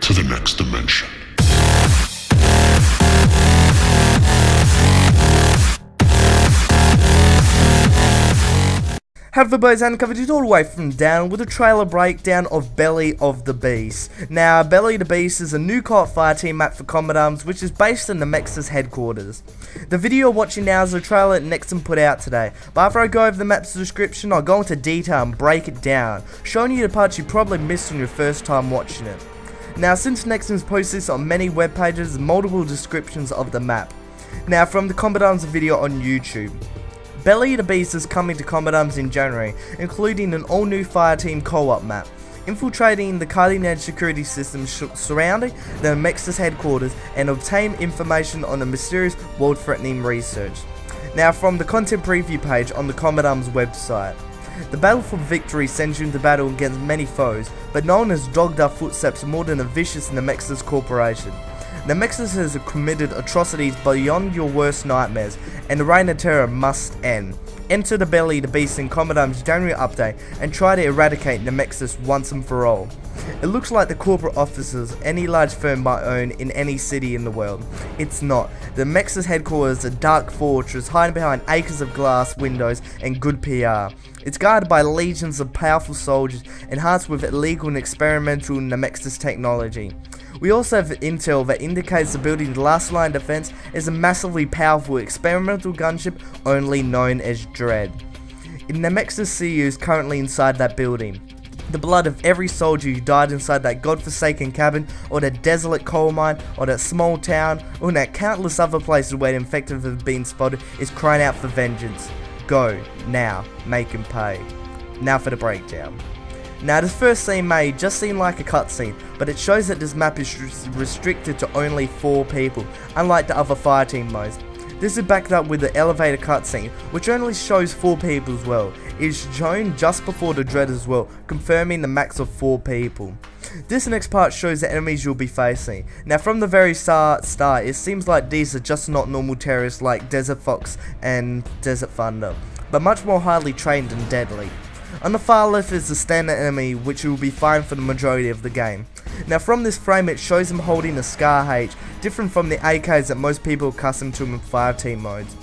to the next dimension. Have the boys and covered it all the way from down with a trailer breakdown of Belly of the Beast. Now, Belly of the Beast is a new co-op fireteam map for Combat Arms, which is based in Nemexis headquarters. The video you're watching now is a trailer Nexon put out today, but after I go over the map's description, I'll go into detail and break it down, showing you the parts you probably missed on your first time watching it. Now, since Nexon's posted this on many web pages, there's multiple descriptions of the map. Now, from the Combat Arms video on YouTube. Belly of the Beast is coming to Combat Arms in January, including an all-new fireteam co-op map, infiltrating the cutting-edge security systems surrounding the Nemexis headquarters and obtain information on the mysterious world-threatening research. Now, from the content preview page on the Combat Arms website. The battle for victory sends you into battle against many foes, but no one has dogged our footsteps more than a vicious Nemexis corporation. Nemexis has committed atrocities beyond your worst nightmares, and the reign of terror must end. Enter the Belly of the Beast in Combat Arms January update and try to eradicate Nemexis once and for all. It looks like the corporate offices any large firm might own in any city in the world. It's not. The Nemexis headquarters is a dark fortress hiding behind acres of glass windows and good PR. It's guarded by legions of powerful soldiers enhanced with illegal and experimental Nemexis technology. We also have intel that indicates the building's last line of defense is a massively powerful experimental gunship only known as Dread. Nemexis CU is currently inside that building. The blood of every soldier who died inside that godforsaken cabin, or that desolate coal mine, or that small town, or in that countless other places where the infected have been spotted is crying out for vengeance. Go, now, make him pay. Now for the breakdown. Now, this first scene may just seem like a cutscene, but it shows that this map is restricted to only 4 people, unlike the other fireteam modes. This is backed up with the elevator cutscene, which only shows 4 people as well. It is shown just before the Dread as well, confirming the max of 4 people. This next part shows the enemies you'll be facing. Now, from the very start, it seems like these are just not normal terrorists like Desert Fox and Desert Thunder, but much more highly trained and deadly. On the far left is the standard enemy, which you will be fine for the majority of the game. Now, from this frame it shows him holding a Scar H, different from the AKs that most people are accustomed to in fireteam modes.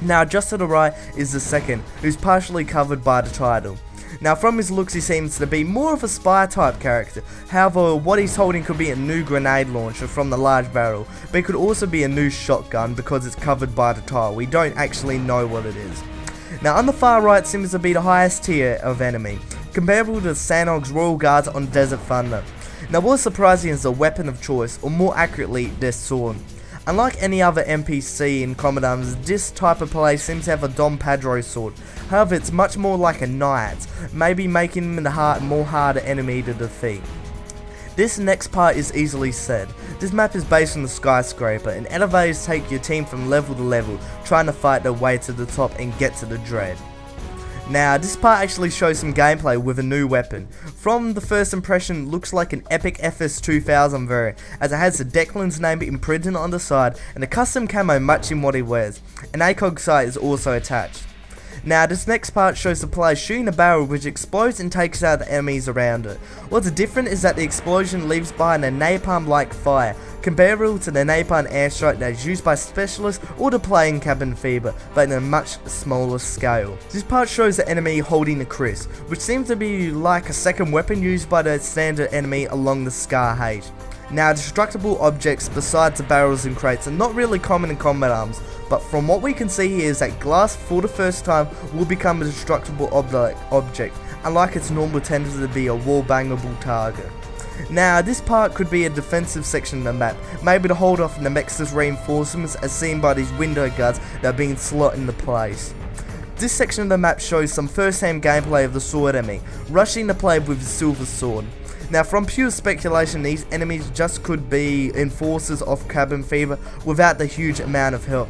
Now, just to the right is the second, who's partially covered by the title. Now, from his looks he seems to be more of a spy type character, however what he's holding could be a new grenade launcher from the large barrel, but it could also be a new shotgun because it's covered by the title. We don't actually know what it is. Now, on the far right seems to be the highest tier of enemy, comparable to Sanhok's Royal Guards on Desert Thunder. Now, what's surprising is the weapon of choice, or more accurately, their sword. Unlike any other NPC in Combat Arms, this type of play seems to have a Dom Padro sword. However, it's much more like a knight, maybe making him the more harder enemy to defeat. This next part is easily said. This map is based on the skyscraper, and elevators take your team from level to level, trying to fight their way to the top and get to the Dread. Now, this part actually shows some gameplay with a new weapon. From the first impression, looks like an epic FS2000 variant, as it has the Declan's name imprinted on the side and a custom camo matching what he wears. An ACOG sight is also attached. Now, this next part shows the player shooting a barrel which explodes and takes out the enemies around it. What's different is that the explosion leaves behind a napalm-like fire, comparable to the napalm airstrike that is used by specialists or the player in Cabin Fever, but in a much smaller scale. This part shows the enemy holding a Chris, which seems to be like a second weapon used by the standard enemy along the Scar H. Now, destructible objects besides the barrels and crates are not really common in Combat Arms, but from what we can see here is that glass for the first time will become a destructible object, unlike its normal tendency to be a wall-bangable target. Now, this part could be a defensive section of the map, maybe to hold off Nemexis reinforcements as seen by these window guards that are being slotted into place. This section of the map shows some first-hand gameplay of the sword enemy, rushing the player with his silver sword. Now, from pure speculation, these enemies just could be enforcers of Cabin Fever without the huge amount of help.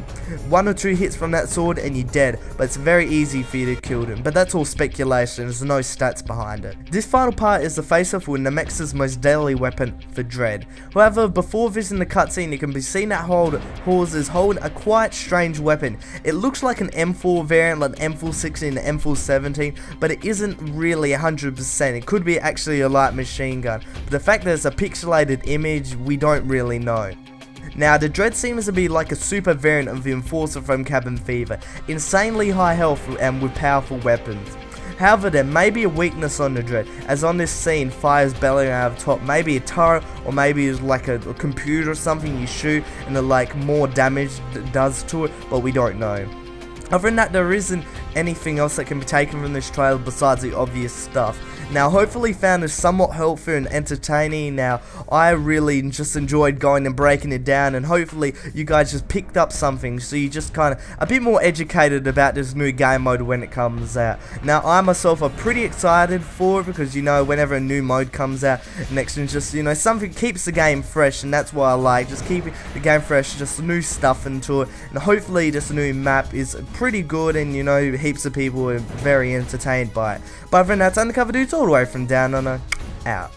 1 or 2 hits from that sword and you're dead, but it's very easy for you to kill them. But that's all speculation, there's no stats behind it. This final part is the face-off with Nemexis' most deadly weapon for Dread. However, before visiting the cutscene, you can be seen that Hawes is holding a quite strange weapon. It looks like an M4 variant like M416 and M417, but it isn't really 100%. It could be actually a light machine machine gun, but the fact that it's a pixelated image, we don't really know. Now, the Dread seems to be like a super variant of the Enforcer from Cabin Fever, insanely high health and with powerful weapons. However, there may be a weakness on the Dread, as on this scene, fires bellowing out of top, maybe a turret, or maybe it's like a computer or something you shoot, and it like more damage does to it, but we don't know. Other than that, there isn't anything else that can be taken from this trailer besides the obvious stuff. Now, hopefully found this somewhat helpful and entertaining. Now, I really just enjoyed going and breaking it down, and hopefully you guys just picked up something, so you just kind of a bit more educated about this new game mode when it comes out. Now, I myself are pretty excited for it, because, you know, whenever a new mode comes out, next one's just, you know, something keeps the game fresh, and that's what I like, just keeping the game fresh, just new stuff into it, and hopefully this new map is pretty good, and, you know, heaps of people are very entertained by it. But other than that, it's Undercover Dudes all the way from Down Under, out.